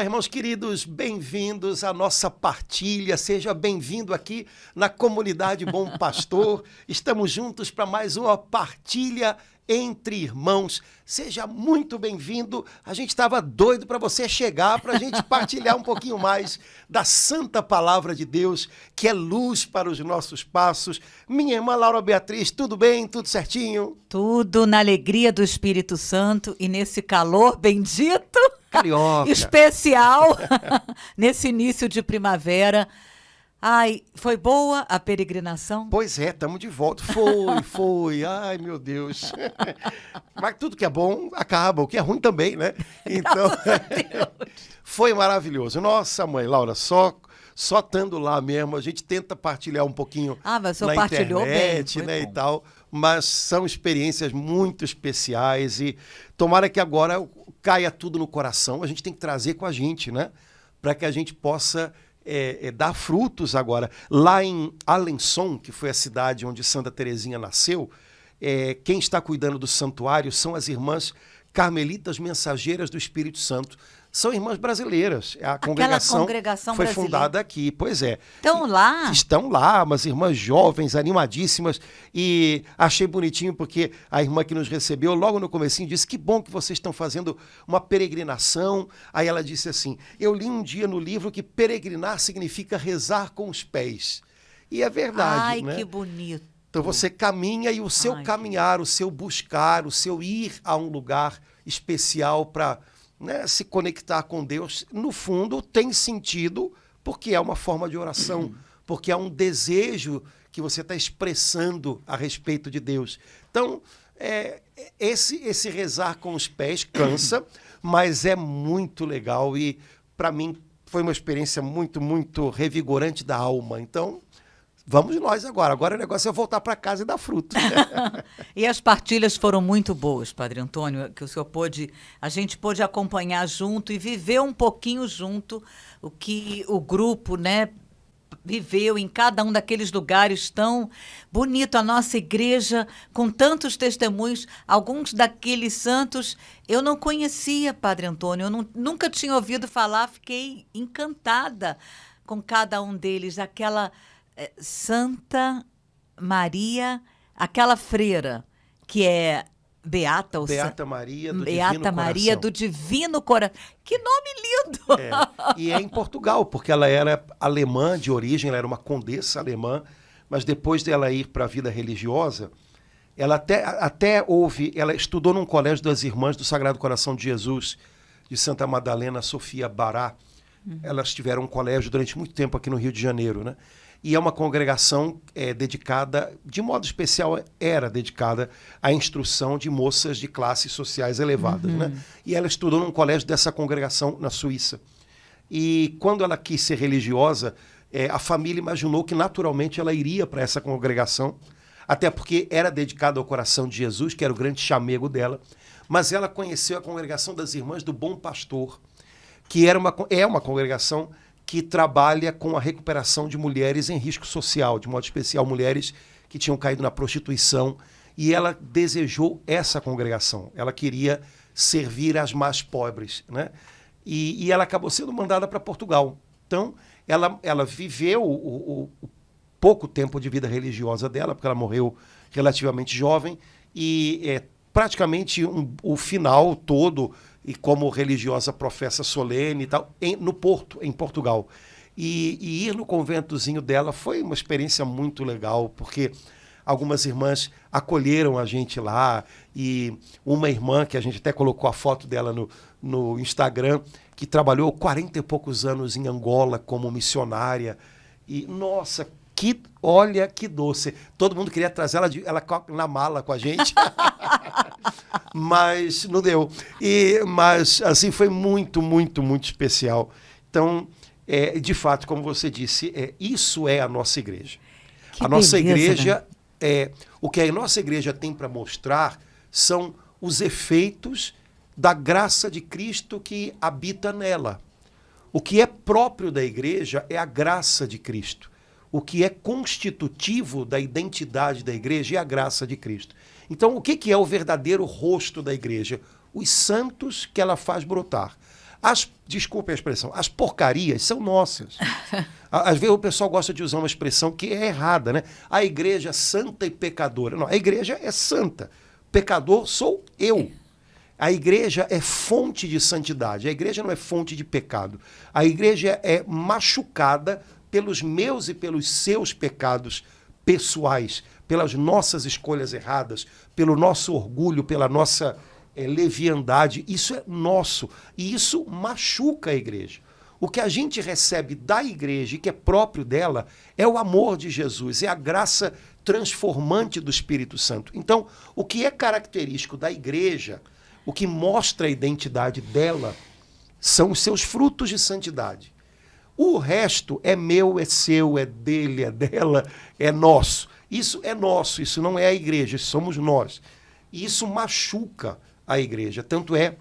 Olá, irmãos queridos, bem-vindos à nossa partilha. Seja bem-vindo aqui na comunidade Bom Pastor. Estamos juntos para mais uma partilha entre irmãos. Seja muito bem-vindo. A gente estava doido para você chegar, para a gente partilhar um pouquinho mais da santa palavra de Deus, que é luz para os nossos passos. Minha irmã Laura Beatriz, tudo bem? Tudo certinho? Tudo na alegria do Espírito Santo e nesse calor bendito. Carioca. Especial nesse início de primavera. Ai, foi boa a peregrinação? Pois é, estamos de volta. Foi. Ai, meu Deus. Mas tudo que é bom acaba, o que é ruim também, né? Então, foi maravilhoso. Nossa, mãe, Laura, só estando lá mesmo, a gente tenta partilhar um pouquinho mas o senhor na partilhou internet, bem, né, bom. e tal. Mas são experiências muito especiais e tomara que agora caia tudo no coração. A gente tem que trazer com a gente, né? Para que a gente possa dar frutos agora. Lá em Alençon, que foi a cidade onde Santa Teresinha nasceu, quem está cuidando do santuário são as irmãs Carmelitas Mensageiras do Espírito Santo. São irmãs brasileiras. A congregação foi fundada aqui. Pois é. Estão lá? Estão lá, umas irmãs jovens, animadíssimas. E achei bonitinho porque a irmã que nos recebeu, logo no comecinho, disse: que bom que vocês estão fazendo uma peregrinação. Aí ela disse assim: eu li um dia no livro que peregrinar significa rezar com os pés. E é verdade, né? Ai, que bonito. Então você caminha e o seu caminhar, o seu buscar, o seu ir a um lugar especial para se conectar com Deus, no fundo tem sentido, porque é uma forma de oração, porque é um desejo que você está expressando a respeito de Deus. Então, esse rezar com os pés cansa, mas é muito legal e, para mim, foi uma experiência muito, muito revigorante da alma. Então, vamos nós agora. Agora o negócio é voltar para casa e dar fruto. E as partilhas foram muito boas, Padre Antônio, que o senhor a gente pôde acompanhar junto e viver um pouquinho junto o que o grupo, viveu em cada um daqueles lugares tão bonito. A nossa igreja, com tantos testemunhos, alguns daqueles santos eu não conhecia, Padre Antônio, eu nunca tinha ouvido falar, fiquei encantada com cada um deles, aquela Santa Maria, aquela freira que é Beata Maria do Divino Coração. Que nome lindo! E é em Portugal, porque ela era alemã de origem, ela era uma condessa alemã, mas depois dela ir para a vida religiosa, ela ela estudou num colégio das Irmãs do Sagrado Coração de Jesus, de Santa Madalena Sofia Bará. Elas tiveram um colégio durante muito tempo aqui no Rio de Janeiro, né? E é uma congregação dedicada, de modo especial, era dedicada à instrução de moças de classes sociais elevadas, né? E ela estudou num colégio dessa congregação na Suíça. E quando ela quis ser religiosa, a família imaginou que naturalmente ela iria para essa congregação, até porque era dedicada ao coração de Jesus, que era o grande chamego dela. Mas ela conheceu a congregação das Irmãs do Bom Pastor, que é uma congregação que trabalha com a recuperação de mulheres em risco social, de modo especial mulheres que tinham caído na prostituição, e ela desejou essa congregação. Ela queria servir as mais pobres, né? E ela acabou sendo mandada para Portugal. Então, ela viveu o pouco tempo de vida religiosa dela, porque ela morreu relativamente jovem, e praticamente o final todo, e como religiosa professa solene e tal, no Porto, em Portugal. E ir no conventozinho dela foi uma experiência muito legal, porque algumas irmãs acolheram a gente lá, e uma irmã, que a gente até colocou a foto dela no Instagram, que trabalhou 40 e poucos anos em Angola como missionária, e nossa, olha que doce. Todo mundo queria trazer ela na mala com a gente. Mas não deu. Mas, assim, foi muito, muito, muito especial. Então, de fato, como você disse, isso é a nossa igreja. Que a nossa beleza, igreja, o que a nossa igreja tem para mostrar são os efeitos da graça de Cristo que habita nela. O que é próprio da igreja é a graça de Cristo. O que é constitutivo da identidade da igreja é a graça de Cristo. Então, o que é o verdadeiro rosto da igreja? Os santos que ela faz brotar. Desculpe a expressão, as porcarias são nossas. Às vezes o pessoal gosta de usar uma expressão que é errada, né? A igreja é santa e pecadora. Não, a igreja é santa. Pecador sou eu. A igreja é fonte de santidade. A igreja não é fonte de pecado. A igreja é machucada pelos meus e pelos seus pecados pessoais, pelas nossas escolhas erradas, pelo nosso orgulho, pela nossa leviandade. Isso é nosso. E isso machuca a igreja. O que a gente recebe da igreja e que é próprio dela é o amor de Jesus, é a graça transformante do Espírito Santo. Então, o que é característico da igreja, o que mostra a identidade dela, são os seus frutos de santidade. O resto é meu, é seu, é dele, é dela, é nosso. Isso é nosso, isso não é a igreja, isso somos nós. E isso machuca a igreja. Tanto é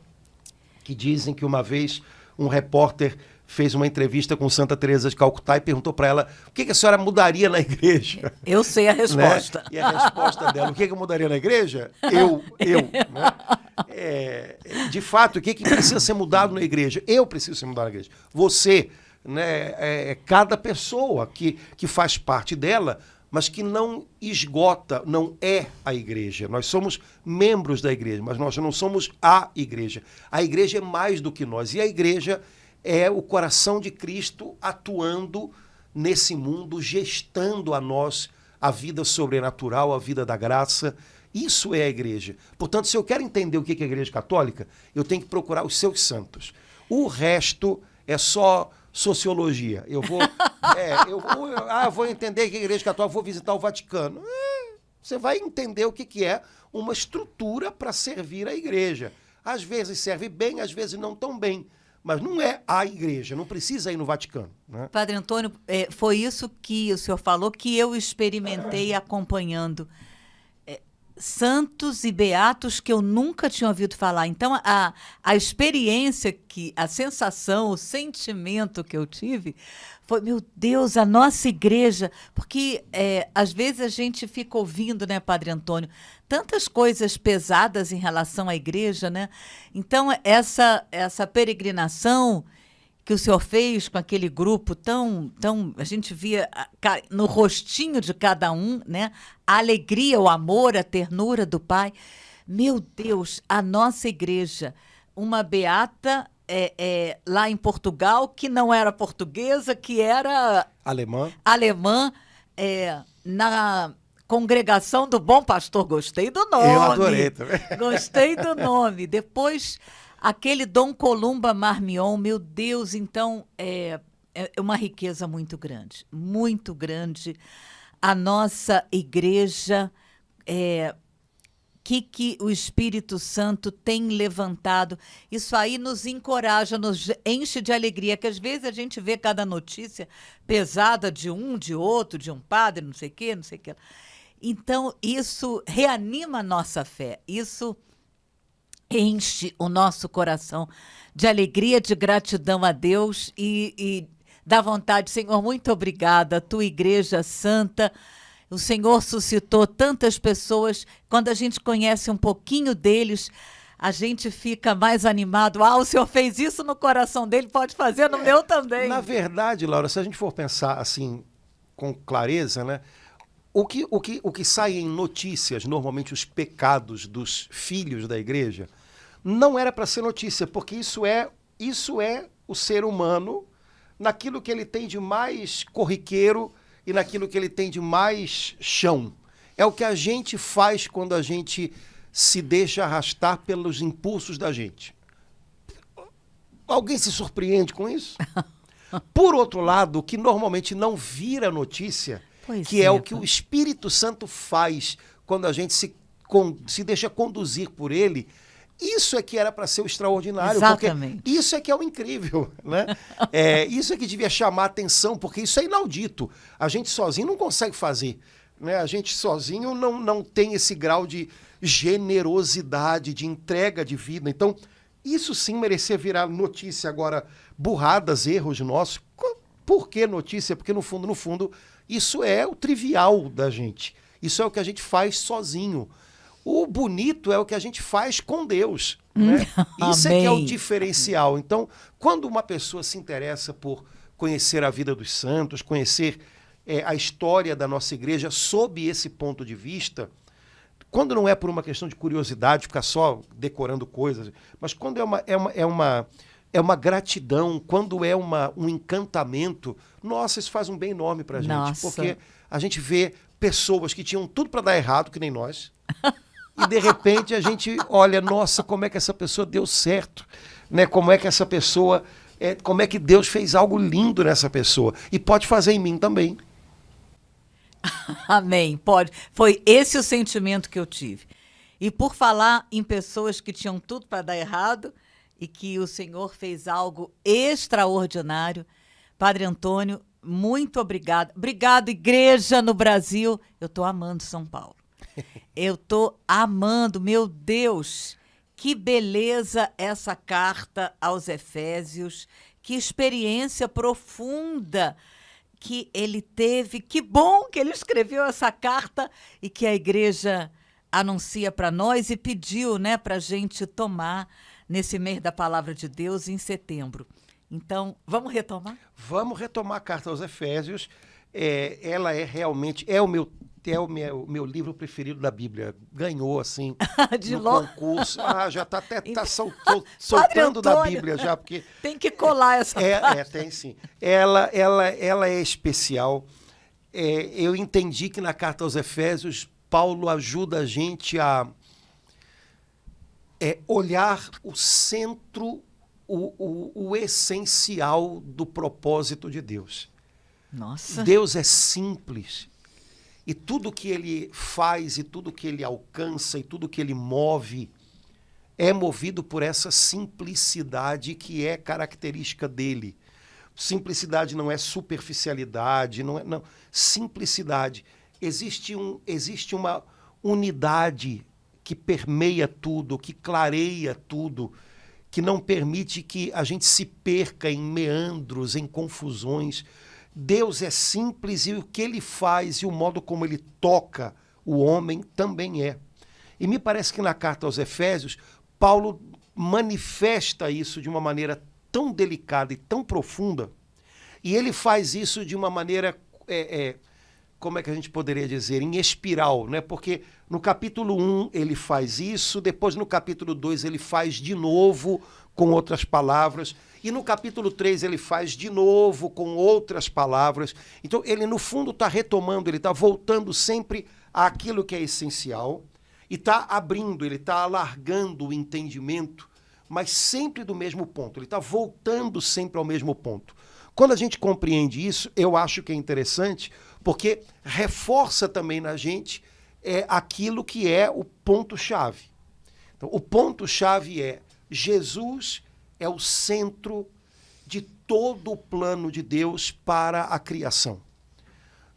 que dizem que uma vez um repórter fez uma entrevista com Santa Teresa de Calcutá e perguntou para ela o que a senhora mudaria na igreja. Eu sei a resposta. Né? E a resposta dela, o que eu mudaria na igreja? Eu. Né? De fato, o que precisa ser mudado na igreja? Eu preciso ser mudado na igreja. Você, né, cada pessoa que faz parte dela, mas que não esgota, não é a igreja. Nós somos membros da igreja, mas nós não somos a igreja. A igreja é mais do que nós. E a igreja é o coração de Cristo atuando nesse mundo, gestando a nós a vida sobrenatural, a vida da graça. Isso é a igreja. Portanto, se eu quero entender o que é a igreja católica, eu tenho que procurar os seus santos. O resto é só sociologia. Eu vou entender que a igreja católica, vou visitar o Vaticano. Você vai entender o que é uma estrutura para servir a igreja. Às vezes serve bem, às vezes não tão bem. Mas não é a igreja, não precisa ir no Vaticano. Né? Padre Antônio, foi isso que o senhor falou, que eu experimentei acompanhando santos e beatos que eu nunca tinha ouvido falar. Então, a experiência, a sensação, o sentimento que eu tive foi, meu Deus, a nossa igreja, porque às vezes a gente fica ouvindo, né, Padre Antônio, tantas coisas pesadas em relação à igreja, né? Então, essa peregrinação que o senhor fez com aquele grupo a gente via no rostinho de cada um, né? A alegria, o amor, a ternura do Pai. Meu Deus, a nossa igreja, uma beata lá em Portugal, que não era portuguesa, que era alemã, na Congregação do Bom Pastor. Gostei do nome. Eu adorei também. Gostei do nome. Depois, aquele Dom Columba Marmion, meu Deus, então é uma riqueza muito grande. Muito grande. A nossa igreja, que o Espírito Santo tem levantado. Isso aí nos encoraja, nos enche de alegria, que às vezes a gente vê cada notícia pesada de um, de outro, de um padre, não sei o quê, não sei o quê. Então, isso reanima a nossa fé, isso enche o nosso coração de alegria, de gratidão a Deus e dá vontade, Senhor, muito obrigada, a tua igreja santa. O Senhor suscitou tantas pessoas, quando a gente conhece um pouquinho deles, a gente fica mais animado. O Senhor fez isso no coração dele, pode fazer no meu também. Na verdade, Laura, se a gente for pensar assim, com clareza, né? O que sai em notícias, normalmente os pecados dos filhos da igreja, não era para ser notícia, porque isso é o ser humano naquilo que ele tem de mais corriqueiro e naquilo que ele tem de mais chão. É o que a gente faz quando a gente se deixa arrastar pelos impulsos da gente. Alguém se surpreende com isso? Por outro lado, o que normalmente não vira notícia, que é o que o Espírito Santo faz quando a gente se deixa conduzir por ele, isso é que era para ser o extraordinário. Exatamente. Porque isso é que é o incrível, né? Isso é que devia chamar a atenção, porque isso é inaudito. A gente sozinho não consegue fazer. Né? A gente sozinho não tem esse grau de generosidade, de entrega de vida. Então, isso sim merecia virar notícia. Agora, burradas, erros nossos. Por que notícia? Porque, no fundo, isso é o trivial da gente. Isso é o que a gente faz sozinho. O bonito é o que a gente faz com Deus, né? Isso é que é o diferencial. Então, quando uma pessoa se interessa por conhecer a vida dos santos, conhecer a história da nossa igreja sob esse ponto de vista, quando não é por uma questão de curiosidade, ficar só decorando coisas, mas quando é uma gratidão, quando é um encantamento, nossa, isso faz um bem enorme pra gente. Nossa. Porque a gente vê pessoas que tinham tudo para dar errado, que nem nós, e de repente a gente olha, nossa, como é que essa pessoa deu certo, né? Como é que essa pessoa, como é que Deus fez algo lindo nessa pessoa. E pode fazer em mim também. Amém, pode. Foi esse o sentimento que eu tive. E por falar em pessoas que tinham tudo para dar errado e que o Senhor fez algo extraordinário, Padre Antônio, muito obrigado. Obrigado, igreja no Brasil. Eu estou amando São Paulo. Eu estou amando, meu Deus, que beleza essa carta aos Efésios, que experiência profunda que ele teve, que bom que ele escreveu essa carta e que a igreja anuncia para nós e pediu, né, para a gente tomar nesse mês da Palavra de Deus em setembro. Então, vamos retomar? Vamos retomar a carta aos Efésios. Ela é realmente, é o meu livro preferido da Bíblia. Ganhou, assim, no concurso. Já está até soltando da Bíblia já, porque... Tem que colar essa parte. Tem sim. Ela é especial. Eu entendi que na carta aos Efésios, Paulo ajuda a gente a olhar o centro, o essencial do propósito de Deus. Nossa. Deus é simples. E tudo que ele faz, e tudo que ele alcança, e tudo que ele move, é movido por essa simplicidade que é característica dele. Simplicidade não é superficialidade, não. Simplicidade. Existe uma unidade que permeia tudo, que clareia tudo, que não permite que a gente se perca em meandros, em confusões. Deus é simples e o que ele faz e o modo como ele toca o homem também é. E me parece que na carta aos Efésios, Paulo manifesta isso de uma maneira tão delicada e tão profunda, e ele faz isso de uma maneira, como é que a gente poderia dizer, em espiral, né? Porque no capítulo 1 ele faz isso, depois no capítulo 2 ele faz de novo com outras palavras, e no capítulo 3 ele faz de novo com outras palavras. Então ele no fundo está retomando, ele está voltando sempre àquilo que é essencial, e está abrindo, ele está alargando o entendimento, mas sempre do mesmo ponto, ele está voltando sempre ao mesmo ponto. Quando a gente compreende isso, eu acho que é interessante, porque reforça também na gente aquilo que é o ponto-chave. Então, o ponto-chave é Jesus é o centro de todo o plano de Deus para a criação.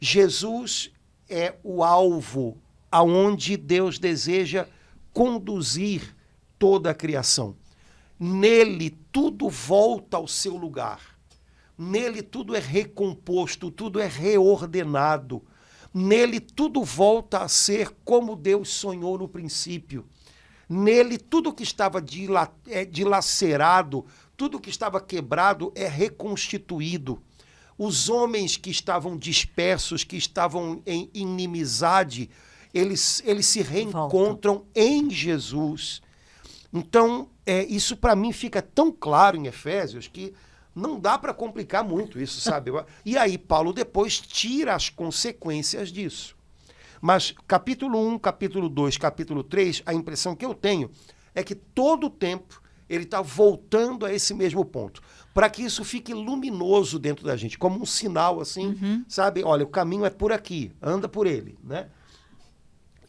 Jesus é o alvo aonde Deus deseja conduzir toda a criação. Nele tudo volta ao seu lugar. Nele tudo é recomposto, tudo é reordenado. Nele tudo volta a ser como Deus sonhou no princípio. Nele tudo que estava dilacerado, tudo que estava quebrado é reconstituído. Os homens que estavam dispersos, que estavam em inimizade, eles se reencontram em Jesus. Então, isso para mim fica tão claro em Efésios que não dá para complicar muito isso, sabe? E aí Paulo depois tira as consequências disso. Mas capítulo 1, capítulo 2, capítulo 3, a impressão que eu tenho é que todo o tempo ele está voltando a esse mesmo ponto, para que isso fique luminoso dentro da gente, como um sinal assim, sabe? Olha, o caminho é por aqui, anda por ele, né?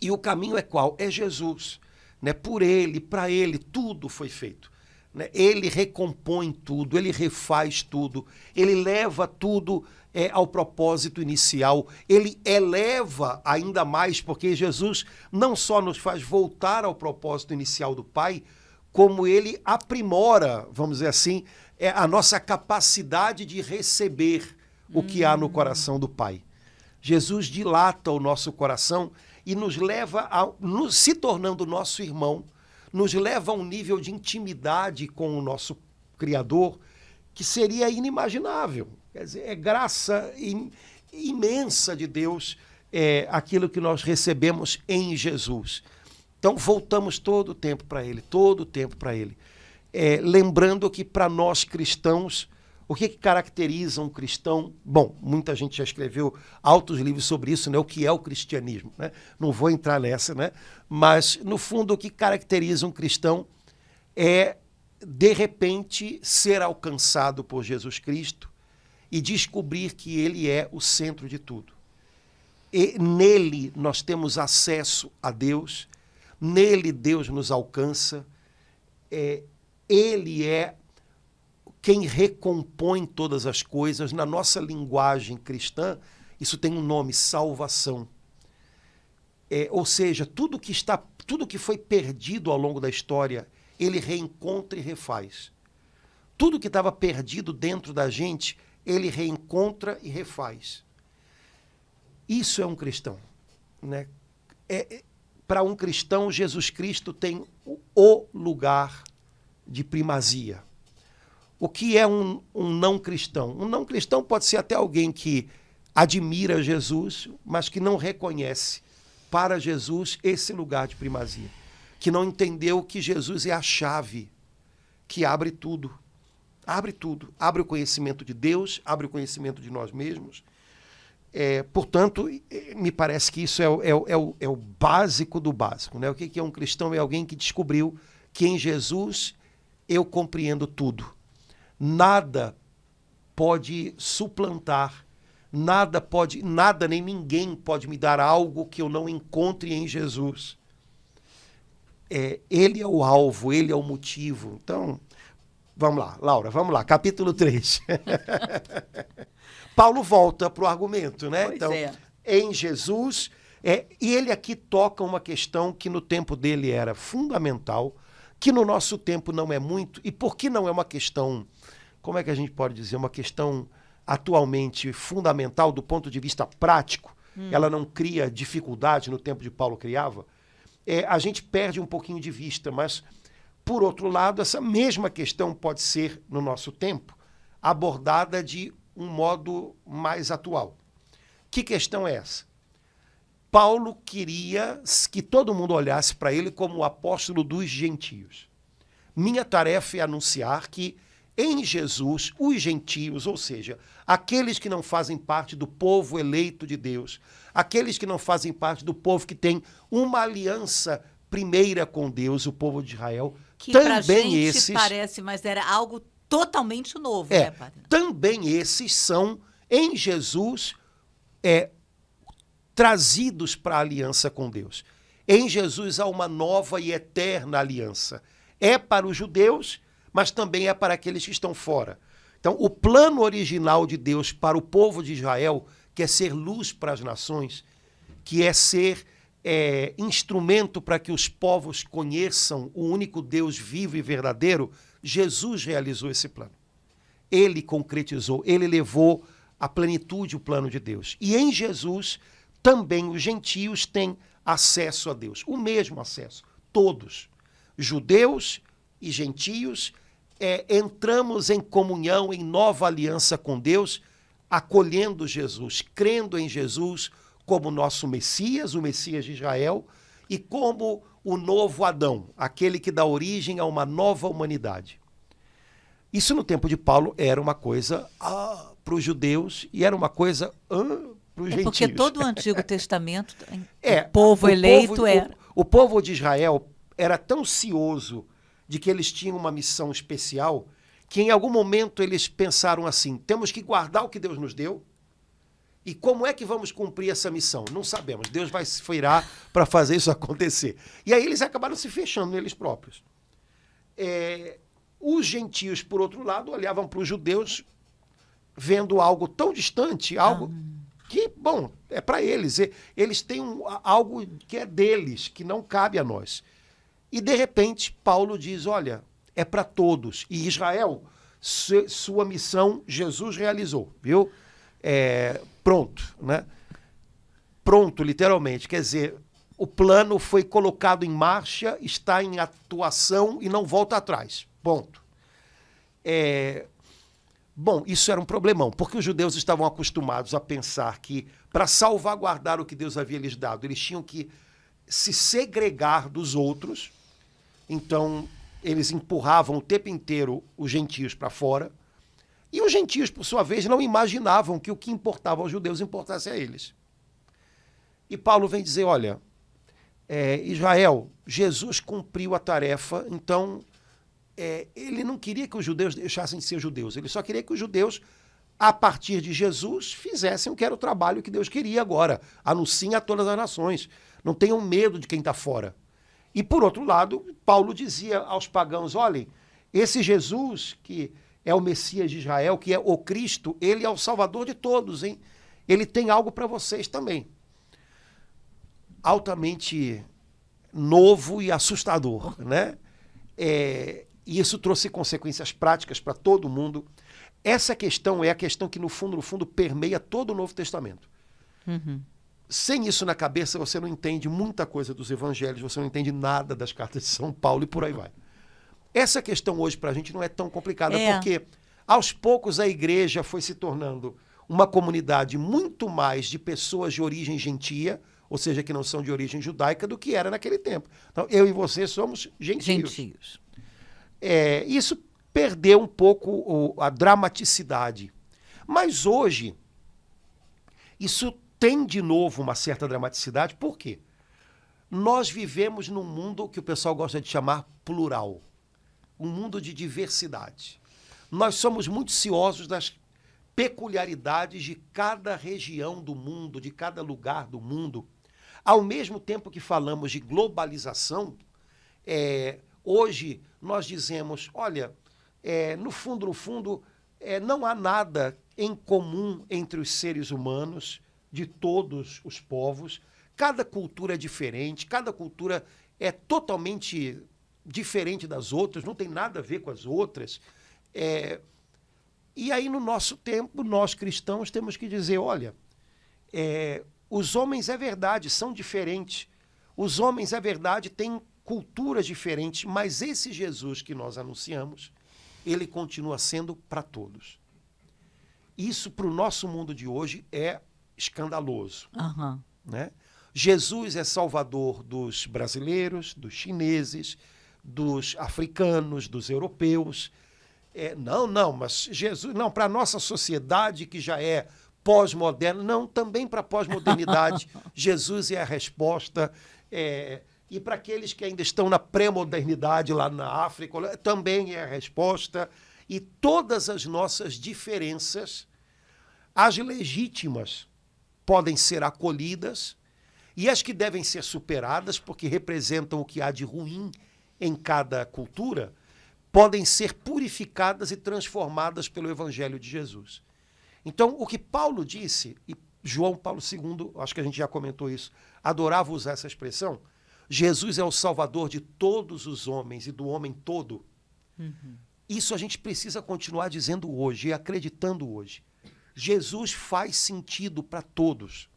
E o caminho é qual? É Jesus, né? Por ele, para ele, tudo foi feito. Né? Ele recompõe tudo, ele refaz tudo, ele leva tudo ao propósito inicial, ele eleva ainda mais, porque Jesus não só nos faz voltar ao propósito inicial do Pai, como ele aprimora, vamos dizer assim, a nossa capacidade de receber o que há no coração do Pai. Jesus dilata o nosso coração e nos leva se tornando nosso irmão, nos leva a um nível de intimidade com o nosso Criador que seria inimaginável. Quer dizer, é graça imensa de Deus aquilo que nós recebemos em Jesus. Então, voltamos todo o tempo para Ele, todo o tempo para Ele. Lembrando que, para nós cristãos, o que caracteriza um cristão? Bom, muita gente já escreveu altos livros sobre isso, né? O que é o cristianismo, né? Não vou entrar nessa, né? Mas, no fundo, o que caracteriza um cristão é, de repente, ser alcançado por Jesus Cristo e descobrir que Ele é o centro de tudo. E nele nós temos acesso a Deus, nele Deus nos alcança, Ele é quem recompõe todas as coisas. Na nossa linguagem cristã, isso tem um nome: salvação. Ou seja, tudo que foi perdido ao longo da história, Ele reencontra e refaz. Tudo que estava perdido dentro da gente, Ele reencontra e refaz. Isso é um cristão, né? Para um cristão, Jesus Cristo tem o lugar de primazia. O que é um não cristão? Um não cristão pode ser até alguém que admira Jesus, mas que não reconhece para Jesus esse lugar de primazia. Que não entendeu que Jesus é a chave que abre tudo. Abre tudo. Abre o conhecimento de Deus, abre o conhecimento de nós mesmos. Portanto, me parece que isso é o básico do básico, né? O que é um cristão? É alguém que descobriu que em Jesus eu compreendo tudo. Nada pode suplantar, nada nem ninguém pode me dar algo que eu não encontre em Jesus. Ele é o alvo, Ele é o motivo. Então, vamos lá, Laura, vamos lá, capítulo 3. Paulo volta para o argumento, né? Pois então, é. Em Jesus, e ele aqui toca uma questão que no tempo dele era fundamental, que no nosso tempo não é muito, e por que não é uma questão, como é que a gente pode dizer, uma questão atualmente fundamental do ponto de vista prático, ela não cria dificuldade no tempo de Paulo criava, a gente perde um pouquinho de vista, mas, por outro lado, essa mesma questão pode ser, no nosso tempo, abordada de um modo mais atual. Que questão é essa? Paulo queria que todo mundo olhasse para ele como o apóstolo dos gentios. Minha tarefa é anunciar que em Jesus, os gentios, ou seja, aqueles que não fazem parte do povo eleito de Deus, aqueles que não fazem parte do povo que tem uma aliança primeira com Deus, o povo de Israel, que pra também gente esses parece, mas era algo totalmente novo, né, padre? Também esses são, em Jesus, trazidos para a aliança com Deus. Em Jesus há uma nova e eterna aliança. É para os judeus, mas também é para aqueles que estão fora. Então, o plano original de Deus para o povo de Israel, que é ser luz para as nações, que é ser instrumento para que os povos conheçam o único Deus vivo e verdadeiro, Jesus realizou esse plano. Ele concretizou, ele levou à plenitude o plano de Deus. E em Jesus, também os gentios têm acesso a Deus, o mesmo acesso, todos, judeus e gentios, entramos em comunhão, em nova aliança com Deus, acolhendo Jesus, crendo em Jesus como nosso Messias, o Messias de Israel, e como o novo Adão, aquele que dá origem a uma nova humanidade. Isso no tempo de Paulo era uma coisa para os judeus e era uma coisa para os gentios. Porque todo o Antigo Testamento, o povo eleito era... O povo de Israel era tão cioso de que eles tinham uma missão especial que em algum momento eles pensaram assim, temos que guardar o que Deus nos deu, e como é que vamos cumprir essa missão? Não sabemos. Deus vai se virar para fazer isso acontecer. E aí eles acabaram se fechando neles próprios. Os gentios, por outro lado, olhavam para os judeus vendo algo tão distante, algo que, bom, é para eles. Eles têm algo que é deles, que não cabe a nós. E, de repente, Paulo diz, olha, é para todos. E Israel, sua missão, Jesus realizou, viu? Pronto, né? Pronto, literalmente. Quer dizer, o plano foi colocado em marcha, está em atuação e não volta atrás. Ponto. Bom, isso era um problemão, porque os judeus estavam acostumados a pensar que, para salvaguardar o que Deus havia lhes dado, eles tinham que se segregar dos outros. Então, eles empurravam o tempo inteiro os gentios para fora. E os gentios, por sua vez, não imaginavam que o que importava aos judeus importasse a eles. E Paulo vem dizer, olha, Israel, Jesus cumpriu a tarefa, então ele não queria que os judeus deixassem de ser judeus, ele só queria que os judeus, a partir de Jesus, fizessem o que era o trabalho que Deus queria agora. Anunciem a todas as nações. Não tenham medo de quem está fora. E, por outro lado, Paulo dizia aos pagãos, olhem, esse Jesus, que é o Messias de Israel, que é o Cristo, ele é o Salvador de todos, hein? Ele tem algo para vocês também. Altamente novo e assustador, né? E isso trouxe consequências práticas para todo mundo. Essa questão é a questão que, no fundo, permeia todo o Novo Testamento. Uhum. Sem isso na cabeça, você não entende muita coisa dos evangelhos, você não entende nada das cartas de São Paulo e por aí vai. Essa questão hoje para a gente não é tão complicada, porque aos poucos a igreja foi se tornando uma comunidade muito mais de pessoas de origem gentia, ou seja, que não são de origem judaica, do que era naquele tempo. Então, eu e você somos gentios. Isso perdeu um pouco a dramaticidade. Mas hoje, isso tem de novo uma certa dramaticidade. Por quê? Nós vivemos num mundo que o pessoal gosta de chamar plural. Um mundo de diversidade. Nós somos muito ciosos das peculiaridades de cada região do mundo, de cada lugar do mundo. Ao mesmo tempo que falamos de globalização, hoje nós dizemos, olha, no fundo, não há nada em comum entre os seres humanos, de todos os povos. Cada cultura é diferente, cada cultura é totalmente diferente das outras, não tem nada a ver com as outras. E aí, no nosso tempo, nós cristãos temos que dizer, olha, os homens, é verdade, são diferentes. Os homens, é verdade, têm culturas diferentes, mas esse Jesus que nós anunciamos, ele continua sendo para todos. Isso, para o nosso mundo de hoje, é escandaloso. Uhum. Né? Jesus é salvador dos brasileiros, dos chineses, dos africanos, dos europeus. Mas Jesus, não, para a nossa sociedade que já é pós-moderna, não, também para a pós-modernidade, Jesus é a resposta. E para aqueles que ainda estão na pré-modernidade lá na África, também é a resposta. E todas as nossas diferenças, as legítimas, podem ser acolhidas e as que devem ser superadas, porque representam o que há de ruim em cada cultura, podem ser purificadas e transformadas pelo Evangelho de Jesus. Então, o que Paulo disse, e João Paulo II, acho que a gente já comentou isso, adorava usar essa expressão, Jesus é o Salvador de todos os homens e do homem todo. Uhum. Isso a gente precisa continuar dizendo hoje e acreditando hoje. Jesus faz sentido para todos.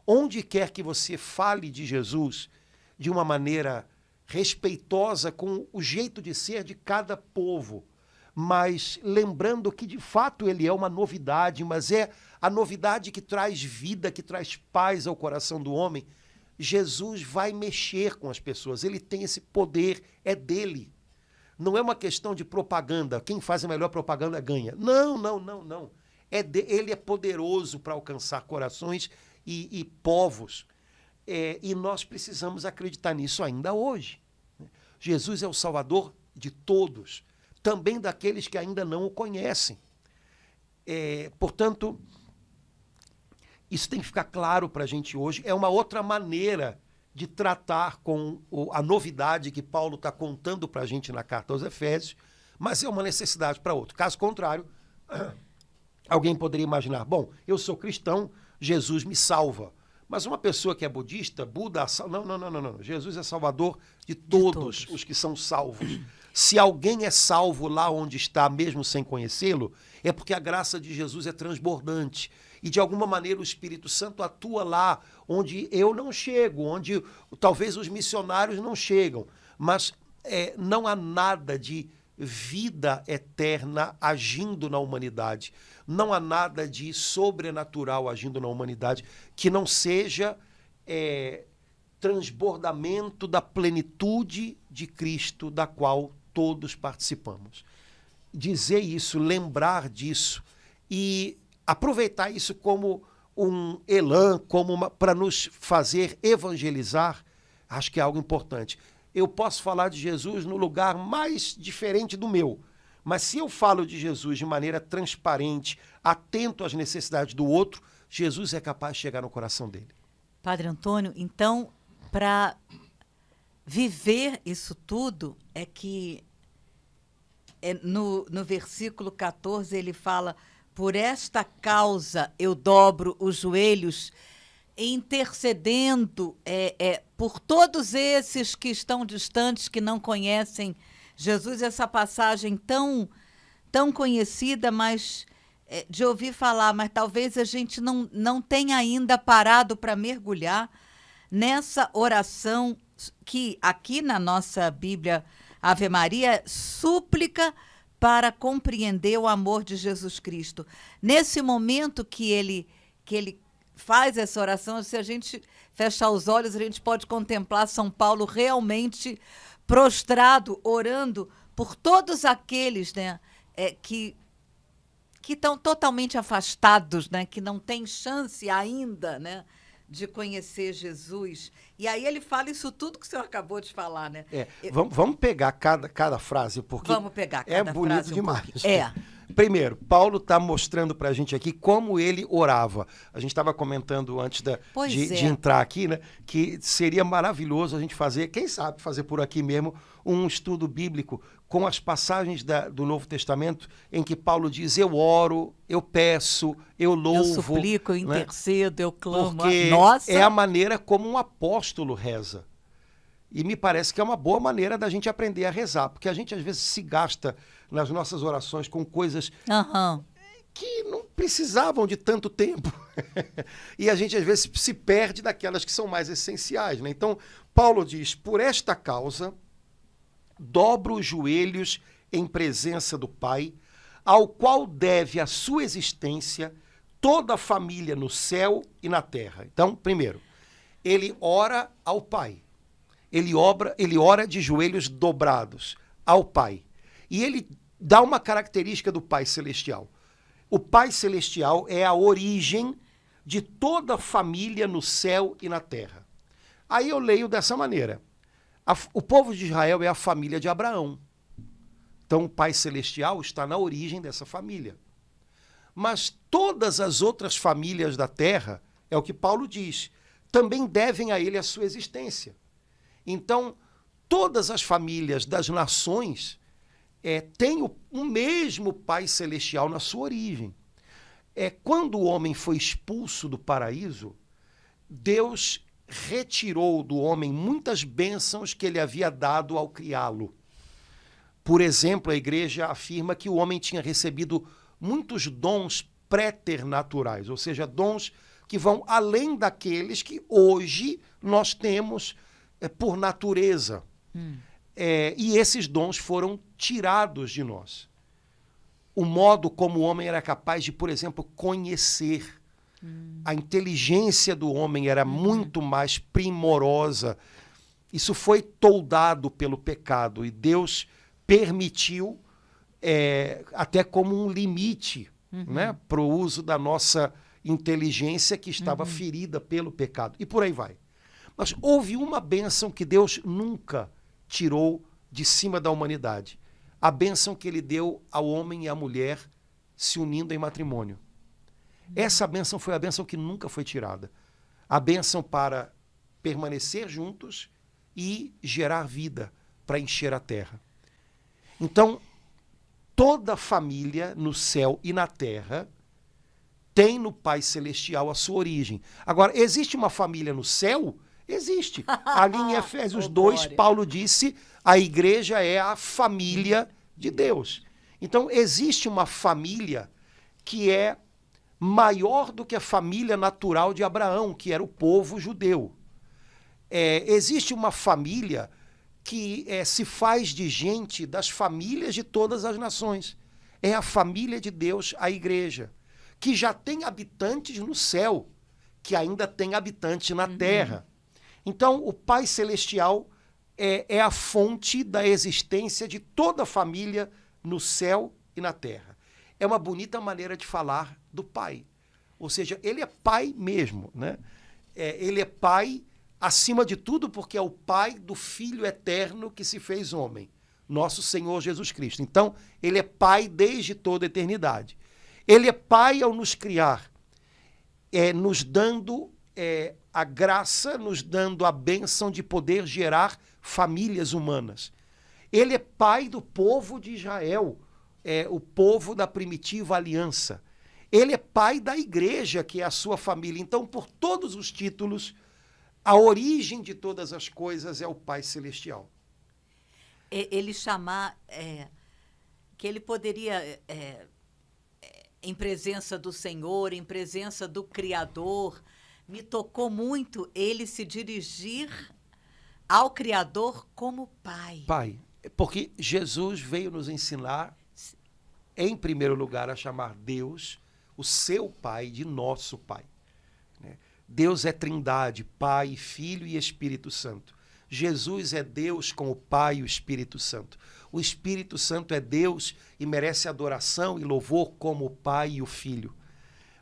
Onde quer que você fale de Jesus de uma maneira respeitosa com o jeito de ser de cada povo, mas lembrando que, de fato, ele é uma novidade, mas é a novidade que traz vida, que traz paz ao coração do homem. Jesus vai mexer com as pessoas, ele tem esse poder, é dele. Não é uma questão de propaganda, quem faz a melhor propaganda ganha. Não. Ele é poderoso para alcançar corações e povos. E nós precisamos acreditar nisso ainda hoje. Jesus é o Salvador de todos, também daqueles que ainda não o conhecem. Portanto, isso tem que ficar claro para a gente hoje. É uma outra maneira de tratar com a novidade que Paulo está contando para a gente na carta aos Efésios, mas é uma necessidade para outro. Caso contrário, alguém poderia imaginar, bom, eu sou cristão, Jesus me salva. Mas uma pessoa que é budista, Buda, não. Jesus é salvador de todos os que são salvos. Se alguém é salvo lá onde está, mesmo sem conhecê-lo, é porque a graça de Jesus é transbordante. E de alguma maneira o Espírito Santo atua lá onde eu não chego, onde talvez os missionários não chegam. Mas não há nada de vida eterna agindo na humanidade. Não há nada de sobrenatural agindo na humanidade que não seja transbordamento da plenitude de Cristo, da qual todos participamos. Dizer isso, lembrar disso e aproveitar isso como um elan, para nos fazer evangelizar, acho que é algo importante. Eu posso falar de Jesus no lugar mais diferente do meu, mas se eu falo de Jesus de maneira transparente, atento às necessidades do outro, Jesus é capaz de chegar no coração dele. Padre Antônio, então, para viver isso tudo, é que no versículo 14 ele fala: por esta causa eu dobro os joelhos, intercedendo por todos esses que estão distantes, que não conhecem Jesus. Essa passagem tão conhecida, mas de ouvir falar, mas talvez a gente não tenha ainda parado para mergulhar nessa oração que aqui na nossa Bíblia, Ave Maria, súplica para compreender o amor de Jesus Cristo. Nesse momento que ele faz essa oração, se a gente fechar os olhos, a gente pode contemplar São Paulo realmente prostrado, orando por todos aqueles, né, que estão totalmente afastados, né, que não têm chance ainda, né, de conhecer Jesus. E aí ele fala isso tudo que o senhor acabou de falar, né? Vamos pegar cada frase, porque vamos pegar cada bonito frase demais. Primeiro, Paulo está mostrando para a gente aqui como ele orava. A gente estava comentando antes de entrar aqui, né, que seria maravilhoso a gente fazer, quem sabe fazer por aqui mesmo, um estudo bíblico com as passagens do Novo Testamento em que Paulo diz: eu oro, eu peço, eu louvo. Eu suplico, eu intercedo, eu clamo. Porque Nossa, é a maneira como um apóstolo reza. E me parece que é uma boa maneira da gente aprender a rezar, porque a gente às vezes se gasta nas nossas orações com coisas que não precisavam de tanto tempo. E a gente às vezes se perde daquelas que são mais essenciais, né? Então, Paulo diz: por esta causa, dobro os joelhos em presença do Pai, ao qual deve a sua existência toda a família no céu e na terra. Então, primeiro, ele ora ao Pai. Ele ora de joelhos dobrados ao Pai. E ele dá uma característica do Pai Celestial. O Pai Celestial é a origem de toda a família no céu e na terra. Aí eu leio dessa maneira: o povo de Israel é a família de Abraão. Então o Pai Celestial está na origem dessa família. Mas todas as outras famílias da terra, é o que Paulo diz, também devem a ele a sua existência. Então, todas as famílias das nações têm o mesmo Pai Celestial na sua origem. Quando o homem foi expulso do paraíso, Deus retirou do homem muitas bênçãos que ele havia dado ao criá-lo. Por exemplo, a igreja afirma que o homem tinha recebido muitos dons préternaturais, ou seja, dons que vão além daqueles que hoje nós temos por natureza. E esses dons foram tirados de nós. O modo como o homem era capaz de, por exemplo, conhecer. A inteligência do homem era muito mais primorosa. Isso foi toldado pelo pecado e Deus permitiu até como um limite, né, para o uso da nossa inteligência que estava ferida pelo pecado. E por aí vai. Mas houve uma bênção que Deus nunca tirou de cima da humanidade. A bênção que ele deu ao homem e à mulher se unindo em matrimônio. Essa bênção foi a bênção que nunca foi tirada. A bênção para permanecer juntos e gerar vida para encher a terra. Então, toda família no céu e na terra tem no Pai Celestial a sua origem. Agora, existe uma família no céu? Existe. Ali em Efésios 2, Paulo disse: a igreja é a família de Deus. Então, existe uma família que é maior do que a família natural de Abraão, que era o povo judeu. Existe uma família que se faz de gente das famílias de todas as nações. É a família de Deus, a igreja, que já tem habitantes no céu, que ainda tem habitantes na terra. Então, o Pai Celestial é a fonte da existência de toda a família no céu e na terra. É uma bonita maneira de falar do Pai. Ou seja, ele é Pai mesmo, né? Ele é Pai acima de tudo porque é o Pai do Filho eterno que se fez homem, nosso Senhor Jesus Cristo. Então, ele é Pai desde toda a eternidade. Ele é Pai ao nos criar, nos dando a graça, nos dando a bênção de poder gerar famílias humanas. Ele é Pai do povo de Israel, o povo da primitiva aliança. Ele é Pai da igreja, que é a sua família. Então, por todos os títulos, a origem de todas as coisas é o Pai Celestial. Ele chamar, que ele poderia, em presença do Senhor, em presença do Criador, me tocou muito ele se dirigir ao Criador como Pai. Pai, porque Jesus veio nos ensinar, em primeiro lugar, a chamar Deus, o seu Pai, de nosso Pai. Deus é Trindade, Pai, Filho e Espírito Santo. Jesus é Deus com o Pai e o Espírito Santo. O Espírito Santo é Deus e merece adoração e louvor como o Pai e o Filho.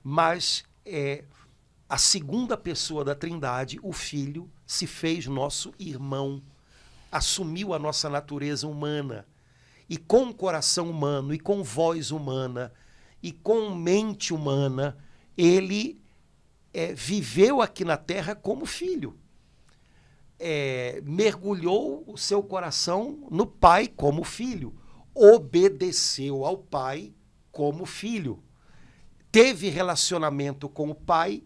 Mas a segunda pessoa da Trindade, o Filho, se fez nosso irmão, assumiu a nossa natureza humana, e com coração humano, e com voz humana, e com mente humana, ele viveu aqui na Terra como filho. Mergulhou o seu coração no Pai como filho, obedeceu ao Pai como filho, teve relacionamento com o Pai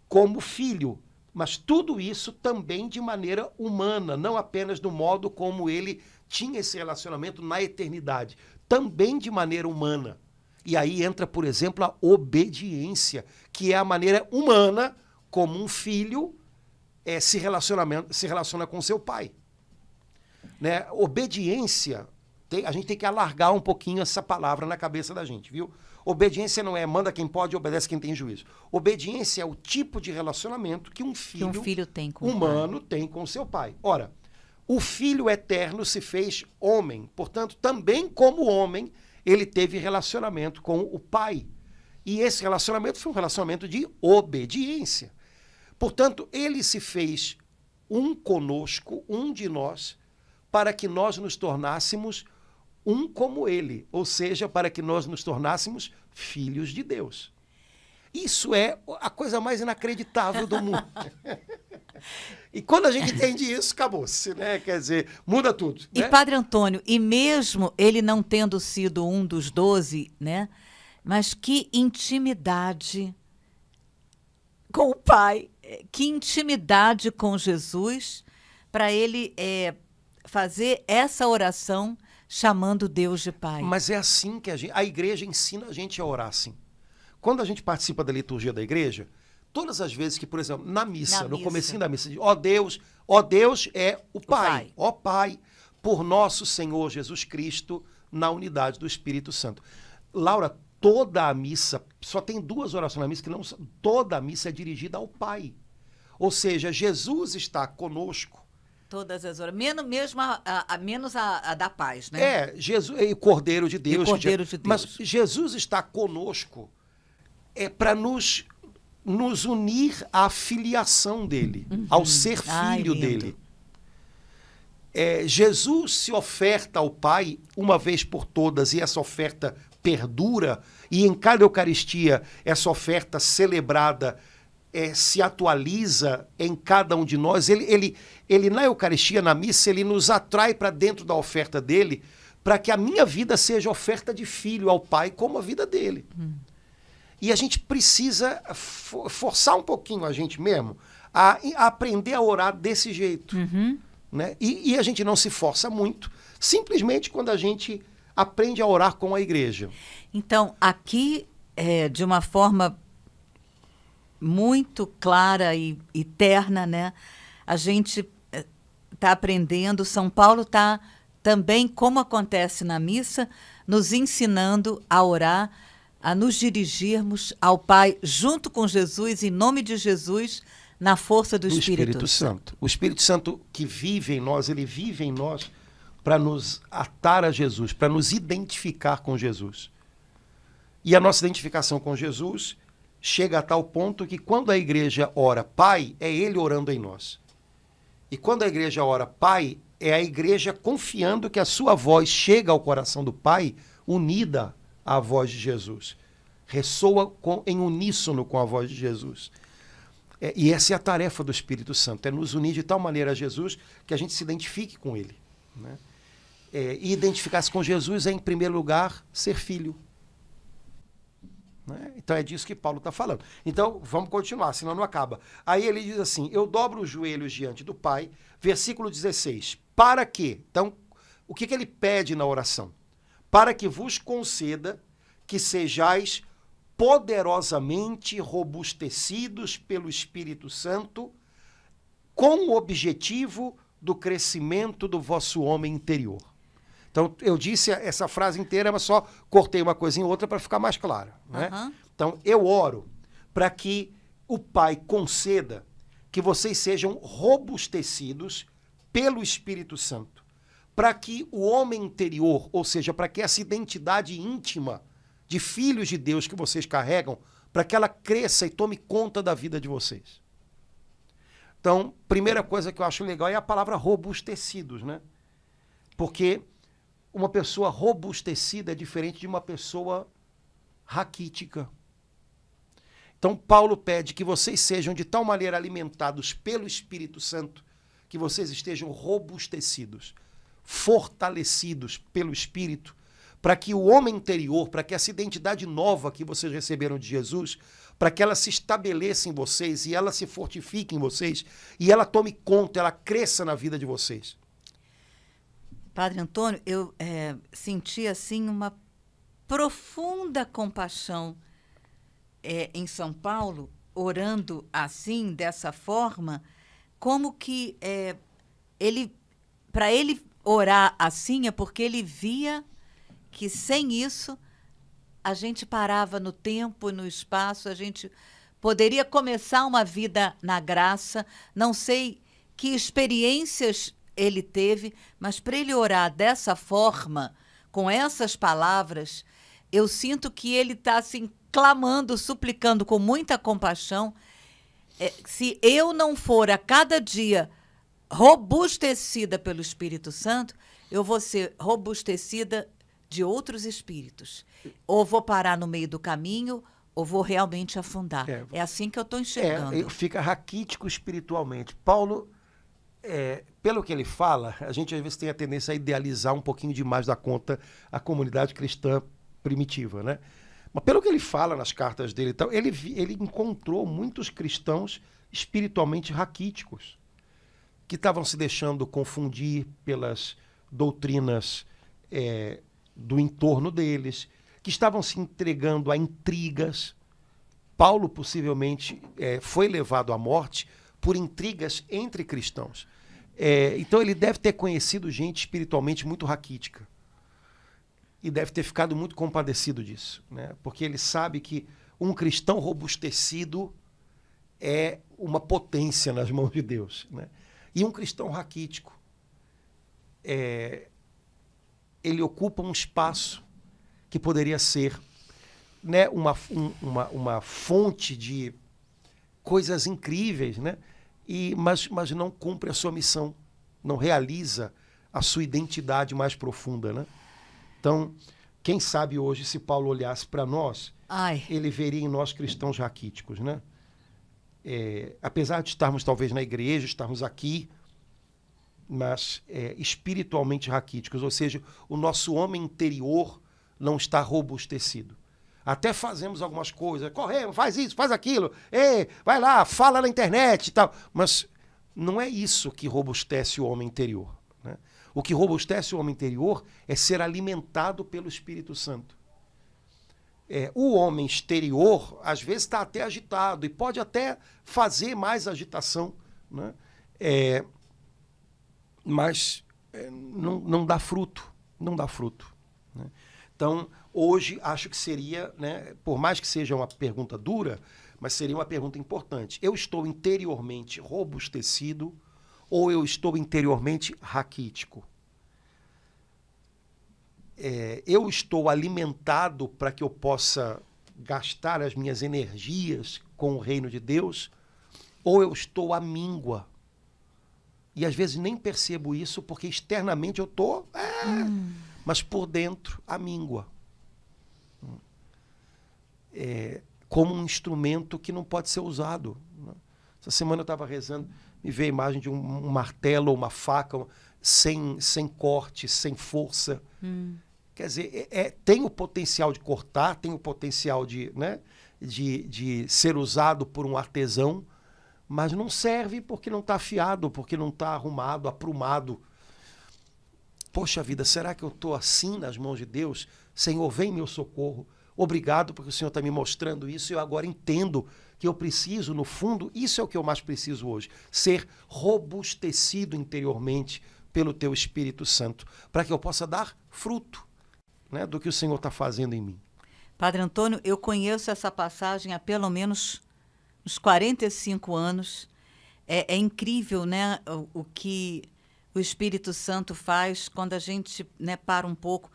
como filho, mas tudo isso também de maneira humana, não apenas do modo como ele tinha esse relacionamento na eternidade, também de maneira humana. E aí entra, por exemplo, a obediência, que é a maneira humana como um filho se relaciona com seu pai. Né? Obediência, a gente tem que alargar um pouquinho essa palavra na cabeça da gente, viu? Obediência não é manda quem pode e obedece quem tem juízo. Obediência é o tipo de relacionamento que um filho tem com humano tem com seu pai. Ora, o Filho eterno se fez homem, portanto, também como homem, ele teve relacionamento com o Pai. E esse relacionamento foi um relacionamento de obediência. Portanto, ele se fez um conosco, um de nós, para que nós nos tornássemos um como ele, ou seja, para que nós nos tornássemos filhos de Deus. Isso é a coisa mais inacreditável do mundo. E quando a gente entende isso, acabou-se, né? Quer dizer, muda tudo. E, né? Padre Antônio, e mesmo ele não tendo sido um dos 12, né? Mas que intimidade com o Pai, que intimidade com Jesus, para ele fazer essa oração chamando Deus de Pai. Mas é assim que a igreja ensina a gente a orar assim. Quando a gente participa da liturgia da igreja, todas as vezes que, por exemplo, no comecinho da missa, ó Deus é o Pai. Ó Pai, por nosso Senhor Jesus Cristo, na unidade do Espírito Santo. Laura, toda a missa, só tem 2 orações na missa, toda a missa é dirigida ao Pai. Ou seja, Jesus está conosco. Todas as horas, menos a da paz, né? Jesus é o Cordeiro de Deus. Mas Jesus está conosco para nos unir à filiação dele, ao ser filho dele. Jesus se oferta ao Pai uma vez por todas, e essa oferta perdura, e em cada Eucaristia essa oferta celebrada se atualiza em cada um de nós. Ele na Eucaristia, na missa, ele nos atrai para dentro da oferta dele, para que a minha vida seja oferta de filho ao Pai, como a vida dele. E a gente precisa forçar um pouquinho a gente mesmo a aprender a orar desse jeito. Né? E a gente não se força muito, simplesmente quando a gente aprende a orar com a igreja. Então, aqui, de uma forma muito clara e terna, né? A gente está aprendendo, São Paulo está também, como acontece na missa, nos ensinando a orar, a nos dirigirmos ao Pai junto com Jesus, em nome de Jesus, na força do Espírito Santo. O Espírito Santo que vive em nós, ele vive em nós para nos atar a Jesus, para nos identificar com Jesus. E a nossa identificação com Jesus chega a tal ponto que quando a igreja ora Pai, é ele orando em nós. E quando a igreja ora Pai, é a igreja confiando que a sua voz chega ao coração do Pai unida à voz de Jesus. Ressoa em uníssono com a voz de Jesus. E essa é a tarefa do Espírito Santo, é nos unir de tal maneira a Jesus que a gente se identifique com ele. Né? E identificar-se com Jesus é, em primeiro lugar, ser filho. Né? Então é disso que Paulo está falando. Então vamos continuar, senão não acaba. Aí ele diz assim, eu dobro os joelhos diante do Pai, versículo 16, para que? Então, o que ele pede na oração? Para que vos conceda que sejais poderosamente robustecidos pelo Espírito Santo, com o objetivo do crescimento do vosso homem interior. Então, eu disse essa frase inteira, mas só cortei uma coisa em outra para ficar mais clara. Né? Uhum. Então, eu oro para que o Pai conceda que vocês sejam robustecidos pelo Espírito Santo, para que o homem interior, ou seja, para que essa identidade íntima de filhos de Deus que vocês carregam, para que ela cresça e tome conta da vida de vocês. Então, primeira coisa que eu acho legal é a palavra robustecidos, né? Porque uma pessoa robustecida é diferente de uma pessoa raquítica. Então, Paulo pede que vocês sejam de tal maneira alimentados pelo Espírito Santo, que vocês estejam robustecidos, fortalecidos pelo Espírito, para que o homem interior, para que essa identidade nova que vocês receberam de Jesus, para que ela se estabeleça em vocês e ela se fortifique em vocês e ela tome conta, ela cresça na vida de vocês. Padre Antônio, eu senti assim uma profunda compaixão em São Paulo, orando assim, dessa forma, como que para ele orar assim é porque ele via que sem isso a gente parava no tempo e no espaço, a gente poderia começar uma vida na graça, não sei que experiências ele teve, mas para ele orar dessa forma, com essas palavras, eu sinto que ele está assim, clamando, suplicando com muita compaixão, se eu não for a cada dia robustecida pelo Espírito Santo, eu vou ser robustecida de outros espíritos. Ou vou parar no meio do caminho, ou vou realmente afundar. É assim que eu estou enxergando. Fica raquítico espiritualmente. Paulo, pelo que ele fala, a gente às vezes tem a tendência a idealizar um pouquinho demais da conta a comunidade cristã primitiva, né? Mas pelo que ele fala nas cartas dele, então, ele encontrou muitos cristãos espiritualmente raquíticos, que estavam se deixando confundir pelas doutrinas do entorno deles, que estavam se entregando a intrigas. Paulo possivelmente foi levado à morte por intrigas entre cristãos. Então ele deve ter conhecido gente espiritualmente muito raquítica. E deve ter ficado muito compadecido disso, né? Porque ele sabe que um cristão robustecido é uma potência nas mãos de Deus, né? E um cristão raquítico, ele ocupa um espaço que poderia ser, né, uma fonte de coisas incríveis, né? Mas não cumpre a sua missão, não realiza a sua identidade mais profunda, né? Então, quem sabe hoje, se Paulo olhasse para nós, ele veria em nós cristãos raquíticos, né? Apesar de estarmos talvez na igreja, estarmos aqui, mas espiritualmente raquíticos, ou seja, o nosso homem interior não está robustecido. Até fazemos algumas coisas, corremos, faz isso, faz aquilo, vai lá, fala na internet e tal, mas não é isso que robustece o homem interior, né? O que robustece o homem interior é ser alimentado pelo Espírito Santo. O homem exterior, às vezes, está até agitado e pode até fazer mais agitação, né? Mas não dá fruto, não dá fruto, né? Então, hoje, acho que seria, né, por mais que seja uma pergunta dura, mas seria uma pergunta importante. Eu estou interiormente robustecido ou eu estou interiormente raquítico? Eu estou alimentado para que eu possa gastar as minhas energias com o reino de Deus, ou eu estou à míngua? E às vezes nem percebo isso, porque externamente eu estou, mas por dentro, à míngua. Como um instrumento que não pode ser usado, né? Essa semana eu estava rezando, me veio a imagem de um martelo ou uma faca sem corte, sem força. Quer dizer, tem o potencial de cortar, tem o potencial né, de ser usado por um artesão, mas não serve porque não está afiado, porque não está arrumado, aprumado. Poxa vida, será que eu estou assim nas mãos de Deus? Senhor, vem meu socorro. Obrigado porque o Senhor está me mostrando isso e eu agora entendo que eu preciso, no fundo, isso é o que eu mais preciso hoje, ser robustecido interiormente pelo Teu Espírito Santo, para que eu possa dar fruto, né, do que o Senhor está fazendo em mim. Padre Antônio, eu conheço essa passagem há pelo menos uns 45 anos. É incrível, né, o que o Espírito Santo faz quando a gente, né, para um pouco.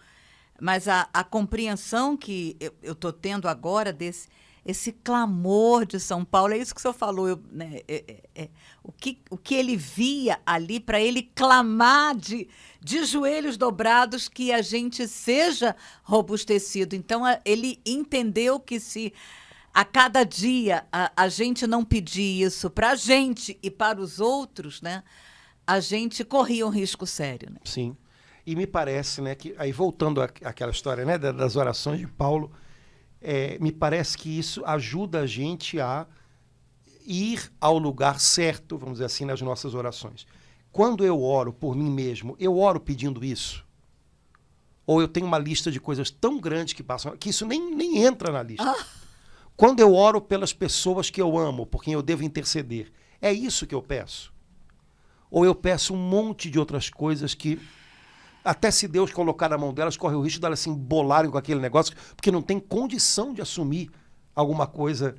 Mas a compreensão que eu estou tendo agora esse clamor de São Paulo, é isso que o senhor falou, né? O que ele via ali para ele clamar de joelhos dobrados que a gente seja robustecido. Então, ele entendeu que se a cada dia a gente não pedir isso para a gente e para os outros, né, a gente corria um risco sério, né? Sim. E me parece, né, que, aí voltando àquela história, né, das orações de Paulo, me parece que isso ajuda a gente a ir ao lugar certo, vamos dizer assim, nas nossas orações. Quando eu oro por mim mesmo, eu oro pedindo isso? Ou eu tenho uma lista de coisas tão grande que passam, que isso nem entra na lista. Quando eu oro pelas pessoas que eu amo, por quem eu devo interceder, é isso que eu peço? Ou eu peço um monte de outras coisas que, até se Deus colocar na mão delas, corre o risco de elas se embolarem com aquele negócio, porque não tem condição de assumir alguma coisa,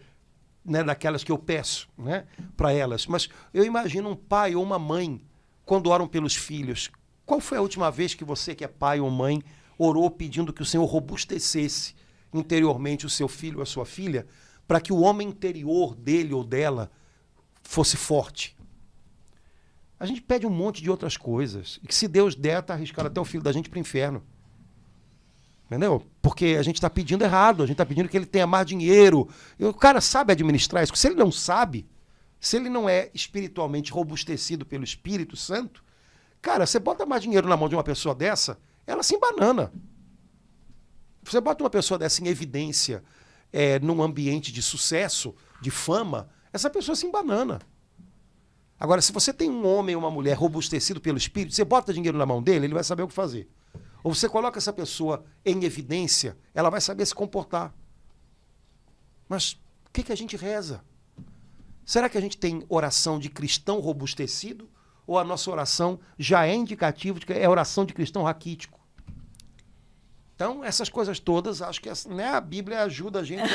né, daquelas que eu peço, né, para elas. Mas eu imagino um pai ou uma mãe, quando oram pelos filhos. Qual foi a última vez que você, que é pai ou mãe, orou pedindo que o Senhor robustecesse interiormente o seu filho ou a sua filha, para que o homem interior dele ou dela fosse forte? A gente pede um monte de outras coisas. E que se Deus der, está arriscado até o filho da gente para o inferno. Entendeu? Porque a gente está pedindo errado. A gente está pedindo que ele tenha mais dinheiro. E o cara sabe administrar isso. Se ele não sabe, se ele não é espiritualmente robustecido pelo Espírito Santo, cara, você bota mais dinheiro na mão de uma pessoa dessa, ela se embanana. Você bota uma pessoa dessa em evidência, num ambiente de sucesso, de fama, essa pessoa se embanana. Agora, se você tem um homem ou uma mulher robustecido pelo Espírito, você bota dinheiro na mão dele, ele vai saber o que fazer. Ou você coloca essa pessoa em evidência, ela vai saber se comportar. Mas o que a gente reza? Será que a gente tem oração de cristão robustecido? Ou a nossa oração já é indicativo de que é oração de cristão raquítico? Então, essas coisas todas, acho que, né, a Bíblia ajuda a gente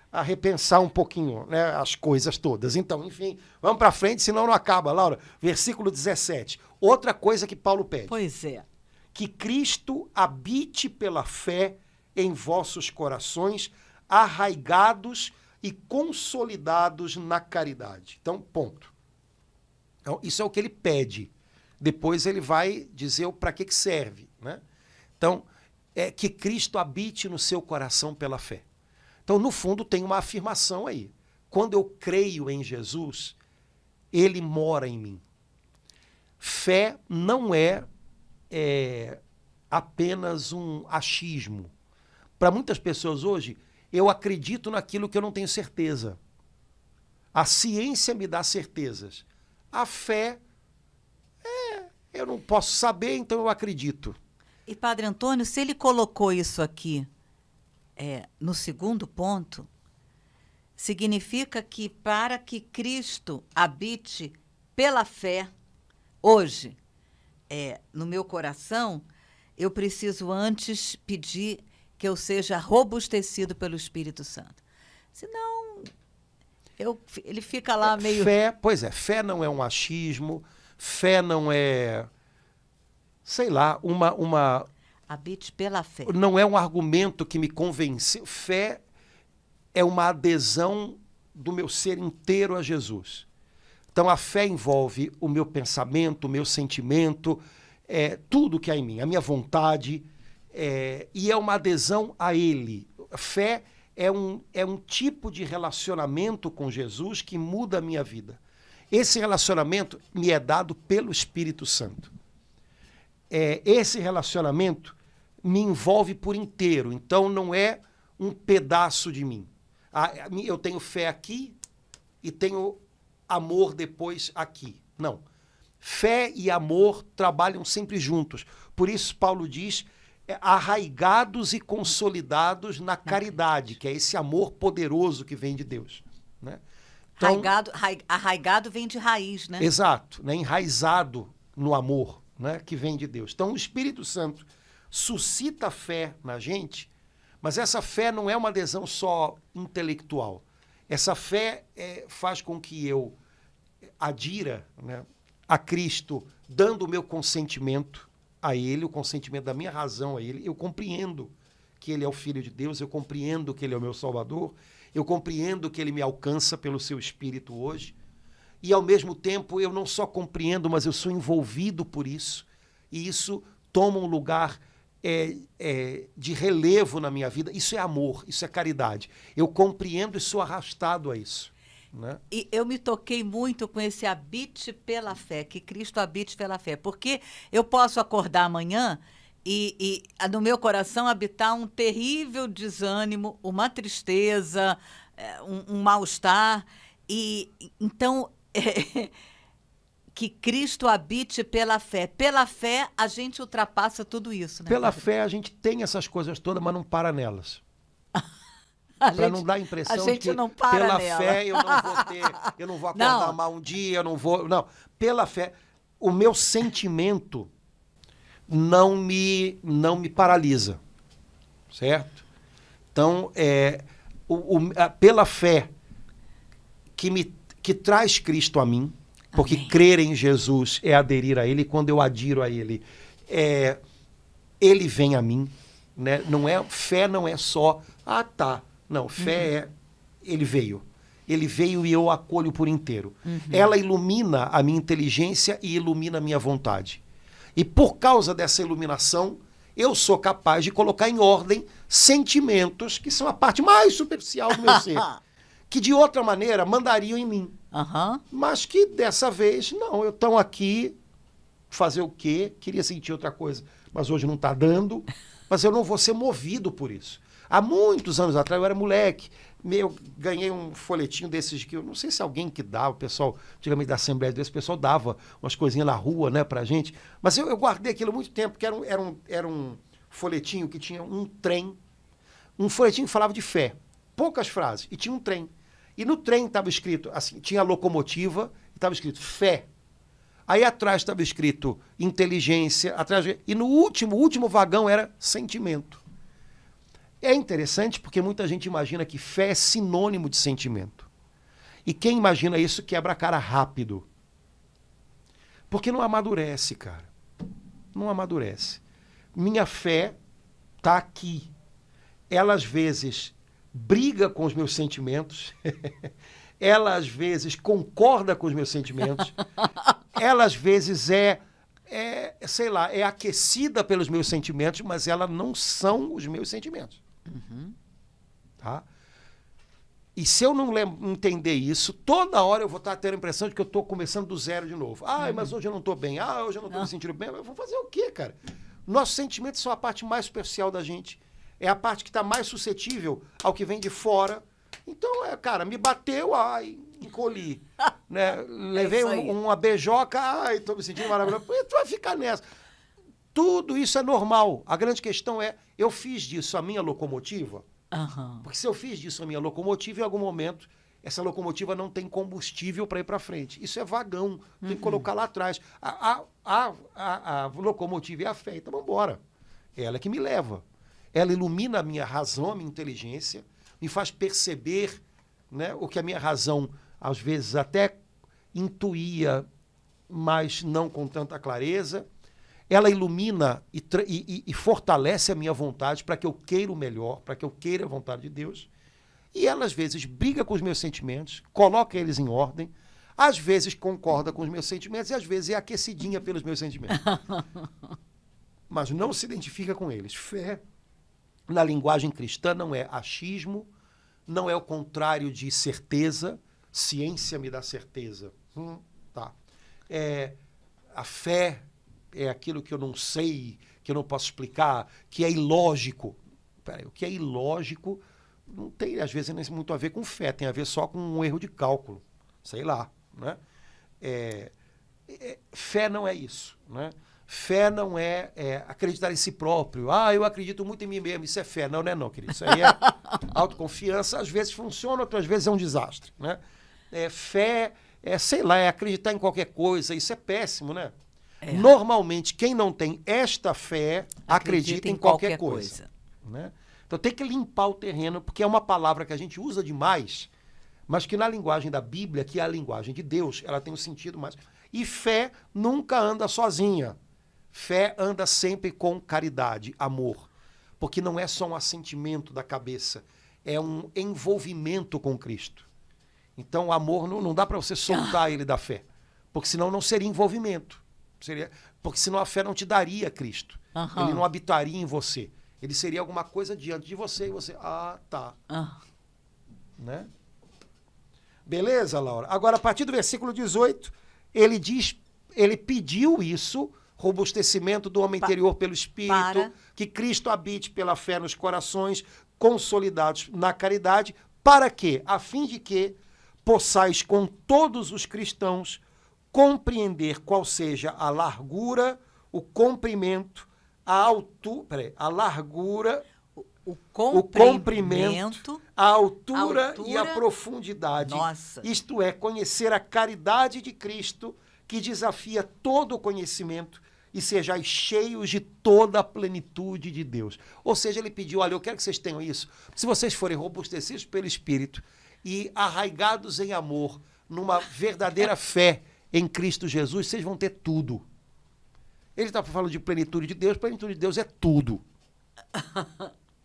a repensar um pouquinho, né, as coisas todas. Então, enfim, vamos para frente, senão não acaba, Laura. Versículo 17. Outra coisa que Paulo pede. Pois é. Que Cristo habite pela fé em vossos corações, arraigados e consolidados na caridade. Então, ponto. Então, isso é o que ele pede. Depois ele vai dizer para que serve, né? Então, que Cristo habite no seu coração pela fé. Então, no fundo, tem uma afirmação aí. Quando eu creio em Jesus, ele mora em mim. Fé não é apenas um achismo. Para muitas pessoas hoje, eu acredito naquilo que eu não tenho certeza. A ciência me dá certezas. A fé, eu não posso saber, então eu acredito. E, Padre Antônio, se ele colocou isso aqui no segundo ponto, significa que para que Cristo habite pela fé, hoje, no meu coração, eu preciso antes pedir que eu seja robustecido pelo Espírito Santo. Senão, ele fica lá meio... Fé não é um achismo, fé não é, sei lá, Habite pela fé. não é um argumento que me convenceu. Fé é uma adesão do meu ser inteiro a Jesus. Então, a fé envolve o meu pensamento, o meu sentimento, tudo que há em mim, a minha vontade, e é uma adesão a Ele. Fé é um tipo de relacionamento com Jesus que muda a minha vida. Esse relacionamento me é dado pelo Espírito Santo. Esse relacionamento me envolve por inteiro, então não é um pedaço de mim. Eu tenho fé aqui e tenho amor depois aqui. Não. Fé e amor trabalham sempre juntos. Por isso Paulo diz, arraigados e consolidados na caridade, que é esse amor poderoso que vem de Deus. Né? Então, arraigado vem de raiz, né? Exato, né? Enraizado no amor, né? Que vem de Deus. Então o Espírito Santo suscita fé na gente, mas essa fé não é uma adesão só intelectual. Essa fé faz com que eu adira, né, a Cristo, dando o meu consentimento a Ele, o consentimento da minha razão a Ele. Eu compreendo que Ele é o Filho de Deus, eu compreendo que Ele é o meu Salvador, eu compreendo que Ele me alcança pelo seu Espírito hoje, e ao mesmo tempo eu não só compreendo, mas eu sou envolvido por isso, e isso toma um lugar de relevo na minha vida. Isso é amor, isso é caridade. Eu compreendo e sou arrastado a isso. Né? E eu me toquei muito com esse habite pela fé, que Cristo habite pela fé, porque eu posso acordar amanhã e no meu coração habitar um terrível desânimo, uma tristeza, um mal-estar, e então que Cristo habite pela fé. Pela fé a gente ultrapassa tudo isso, né? Pela fé a gente tem essas coisas todas, mas não para nelas. Para não dar a impressão de que não para pela nela. fé eu não vou acordar mal um dia, eu não vou... Não, pela fé, o meu sentimento não me paralisa, certo? Então, pela fé que traz Cristo a mim, porque Amém. Crer em Jesus é aderir a Ele, e quando eu adiro a Ele, Ele vem a mim, né? Fé não é só, tá. Não, fé Ele veio. Ele veio e eu acolho por inteiro. Ela ilumina a minha inteligência e ilumina a minha vontade. E por causa dessa iluminação, eu sou capaz de colocar em ordem sentimentos que são a parte mais superficial do meu ser, que de outra maneira mandariam em mim. Mas que dessa vez, não, eu estou aqui, fazer o quê? Queria sentir outra coisa, mas hoje não está dando, mas eu não vou ser movido por isso. Há muitos anos atrás, eu era moleque, eu ganhei um folhetinho desses que eu não sei se alguém que dava, o pessoal, antigamente da Assembleia de Deus, o pessoal dava umas coisinhas na rua, né, pra gente, mas eu guardei aquilo há muito tempo, que era um folhetinho que tinha um trem, um folhetinho que falava de fé, poucas frases, e tinha um trem. E no trem estava escrito, assim, tinha a locomotiva, e estava escrito fé. Aí atrás estava escrito inteligência, e no último vagão era sentimento. É interessante porque muita gente imagina que fé é sinônimo de sentimento. E quem imagina isso quebra a cara rápido. Porque não amadurece, cara. Não amadurece. Minha fé está aqui. Ela, às vezes, briga com os meus sentimentos. Ela, às vezes, concorda com os meus sentimentos. Ela, às vezes, sei lá, é aquecida pelos meus sentimentos, mas ela não são os meus sentimentos. Tá? E se eu não entender isso, toda hora eu vou estar tendo a impressão de que eu estou começando do zero de novo. Mas hoje eu não estou bem. Hoje eu não estou me sentindo bem. Eu vou fazer o quê, cara? Nossos sentimentos são a parte mais superficial da gente. É a parte que está mais suscetível ao que vem de fora. Então, cara, me bateu, encolhi. Né? Levei uma beijoca, estou me sentindo maravilhoso. Tu vai ficar nessa. Tudo isso é normal. A grande questão é, eu fiz disso a minha locomotiva? Aham. Porque se eu fiz disso a minha locomotiva, em algum momento, essa locomotiva não tem combustível para ir para frente. Isso é vagão, tem que colocar lá atrás. A locomotiva é a fé, então vamos embora. Ela é que me leva. Ela ilumina a minha razão, a minha inteligência, me faz perceber, né, o que a minha razão, às vezes, até intuía, mas não com tanta clareza. Ela ilumina e fortalece a minha vontade para que eu queira o melhor, para que eu queira a vontade de Deus. E ela, às vezes, briga com os meus sentimentos, coloca eles em ordem, às vezes concorda com os meus sentimentos e às vezes é aquecidinha pelos meus sentimentos. Mas não se identifica com eles. Fé, na linguagem cristã, não é achismo, não é o contrário de certeza. Ciência me dá certeza. Tá. A fé é aquilo que eu não sei, que eu não posso explicar, que é ilógico. Peraí, o que é ilógico não tem, às vezes, muito a ver com fé, tem a ver só com um erro de cálculo. Sei lá, né? Fé não é isso, né? Fé não é acreditar em si próprio. Eu acredito muito em mim mesmo, isso é fé. Não, não é não, querido. Isso aí é autoconfiança. Às vezes funciona, outras vezes é um desastre, né? Fé sei lá, é acreditar em qualquer coisa. Isso é péssimo, né? Normalmente, quem não tem esta fé acredita em qualquer coisa. Né? Então tem que limpar o terreno, porque é uma palavra que a gente usa demais, mas que na linguagem da Bíblia, que é a linguagem de Deus, ela tem um sentido mais... E fé nunca anda sozinha. Fé anda sempre com caridade, amor. Porque não é só um assentimento da cabeça, é um envolvimento com Cristo. Então o amor não dá para você soltar ele da fé, porque senão não seria envolvimento. Porque senão a fé não te daria Cristo. Ele não habitaria em você. Ele seria alguma coisa diante de você e você... tá. Né? Beleza, Laura? Agora, a partir do versículo 18, ele pediu isso, robustecimento do homem interior pelo Espírito, que Cristo habite pela fé nos corações, consolidados na caridade, para quê? A fim de que possais com todos os cristãos compreender qual seja a largura, o comprimento, a largura, o comprimento, a altura e a profundidade. Nossa. Isto é, conhecer a caridade de Cristo, que desafia todo o conhecimento, e sejais cheios de toda a plenitude de Deus. Ou seja, ele pediu, olha, eu quero que vocês tenham isso. Se vocês forem robustecidos pelo Espírito e arraigados em amor, numa verdadeira fé em Cristo Jesus, vocês vão ter tudo. Ele está falando de plenitude de Deus é tudo.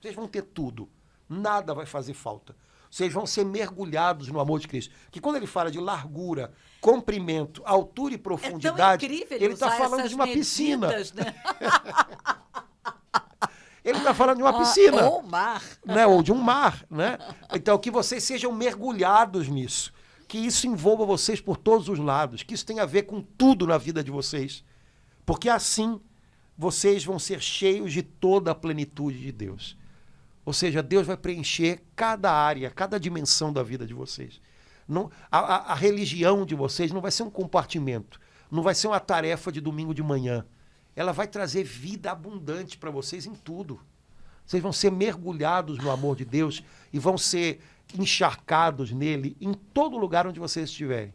Vocês vão ter tudo. Nada vai fazer falta. Vocês vão ser mergulhados no amor de Cristo. Que quando ele fala de largura, comprimento, altura e profundidade, ele está falando de uma piscina. Né? Ele está falando de uma piscina. Ou mar. Né? Ou de um mar. Né? Então, que vocês sejam mergulhados nisso. Que isso envolva vocês por todos os lados. Que isso tenha a ver com tudo na vida de vocês. Porque assim vocês vão ser cheios de toda a plenitude de Deus. Ou seja, Deus vai preencher cada área, cada dimensão da vida de vocês. Não, a religião de vocês não vai ser um compartimento, não vai ser uma tarefa de domingo de manhã. Ela vai trazer vida abundante para vocês em tudo. Vocês vão ser mergulhados no amor de Deus e vão ser encharcados nele em todo lugar onde vocês estiverem.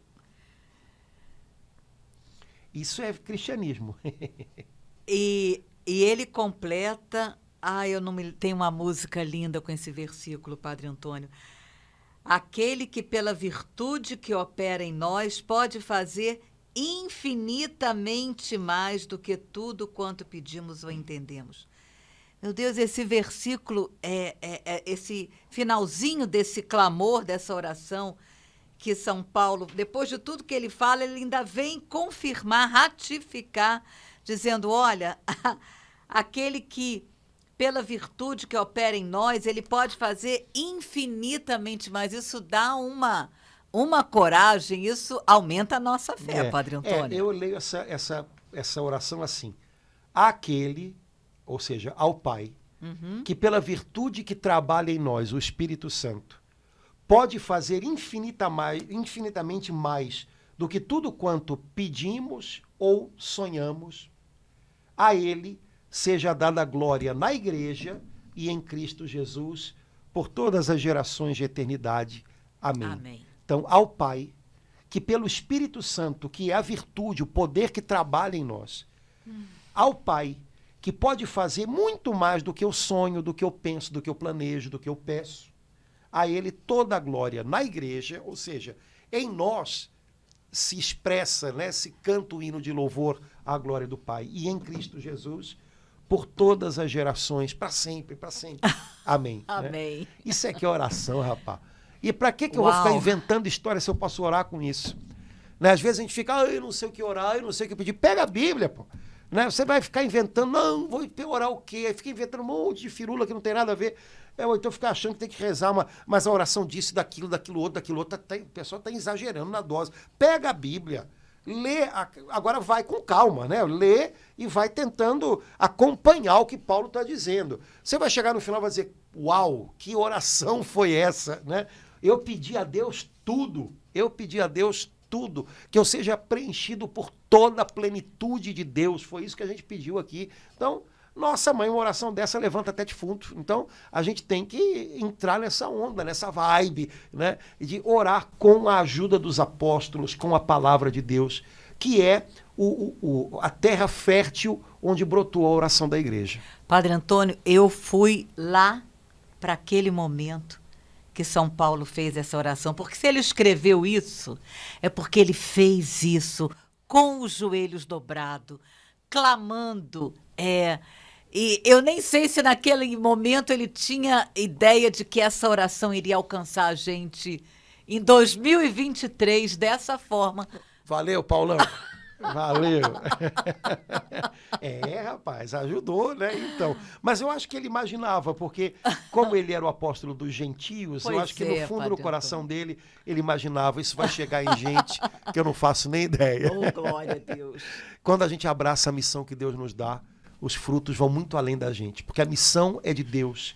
Isso é cristianismo. E ele completa... tem uma música linda com esse versículo, Padre Antônio. Aquele que pela virtude que opera em nós pode fazer infinitamente mais do que tudo quanto pedimos ou entendemos. Meu Deus, esse versículo, esse finalzinho desse clamor, dessa oração, que São Paulo, depois de tudo que ele fala, ele ainda vem confirmar, ratificar, dizendo, olha, aquele que, pela virtude que opera em nós, ele pode fazer infinitamente mais. Isso dá uma coragem, isso aumenta a nossa fé, Padre Antônio. Eu leio essa oração assim. Aquele, ou seja, ao Pai, que pela virtude que trabalha em nós, o Espírito Santo, pode fazer infinitamente mais do que tudo quanto pedimos ou sonhamos, a ele seja dada glória na Igreja e em Cristo Jesus, por todas as gerações de eternidade. Amém. Amém. Então, ao Pai, que pelo Espírito Santo, que é a virtude, o poder que trabalha em nós, ao Pai, que pode fazer muito mais do que eu sonho, do que eu penso, do que eu planejo, do que eu peço, a Ele toda a glória na igreja, ou seja, em nós se expressa, né, se canta o hino de louvor à glória do Pai, e em Cristo Jesus, por todas as gerações, para sempre, para sempre. Amém. Amém. Né? Isso é que é oração, rapaz. E para que eu vou ficar inventando história se eu posso orar com isso? Né? Às vezes a gente fica, eu não sei o que orar, eu não sei o que pedir. Pega a Bíblia, pô. Né? Você vai ficar inventando, não, vou orar o quê? Aí fica inventando um monte de firula que não tem nada a ver. Ou então fica achando que tem que rezar mas a oração disso, daquilo outro. O pessoal está exagerando na dose. Pega a Bíblia, lê, agora vai com calma, né? Lê e vai tentando acompanhar o que Paulo está dizendo. Você vai chegar no final e vai dizer, uau, que oração foi essa, né? Eu pedi a Deus tudo, que eu seja preenchido por toda a plenitude de Deus. Foi isso que a gente pediu aqui. Então, nossa mãe, uma oração dessa levanta até defunto. Então, a gente tem que entrar nessa onda, nessa vibe, né? De orar com a ajuda dos apóstolos, com a palavra de Deus, que é a terra fértil onde brotou a oração da igreja. Padre Antônio, eu fui lá para aquele momento que São Paulo fez essa oração, porque se ele escreveu isso, é porque ele fez isso com os joelhos dobrados, clamando. E eu nem sei se naquele momento ele tinha ideia de que essa oração iria alcançar a gente em 2023 dessa forma. Valeu, Paulão. Valeu. Rapaz, ajudou, né? Então, mas eu acho que ele imaginava, porque como ele era o apóstolo dos gentios, eu acho que no fundo do coração dele, ele imaginava, isso vai chegar em gente que eu não faço nem ideia. Oh, glória a Deus. Quando a gente abraça a missão que Deus nos dá, os frutos vão muito além da gente, porque a missão é de Deus.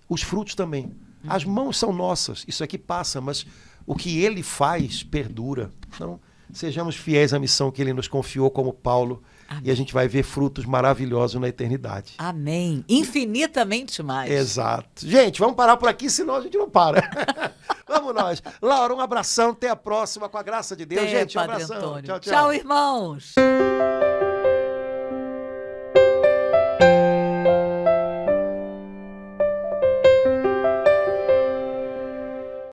Os frutos também. As mãos são nossas, isso aqui passa, mas o que ele faz perdura. Então, sejamos fiéis à missão que ele nos confiou como Paulo. Amém. E a gente vai ver frutos maravilhosos na eternidade. Amém. Infinitamente mais. Exato. Gente, vamos parar por aqui, senão a gente não para. Vamos nós. Laura, um abração. Até a próxima, com a graça de Deus. Gente, um abração. Tchau, tchau. Tchau, irmãos.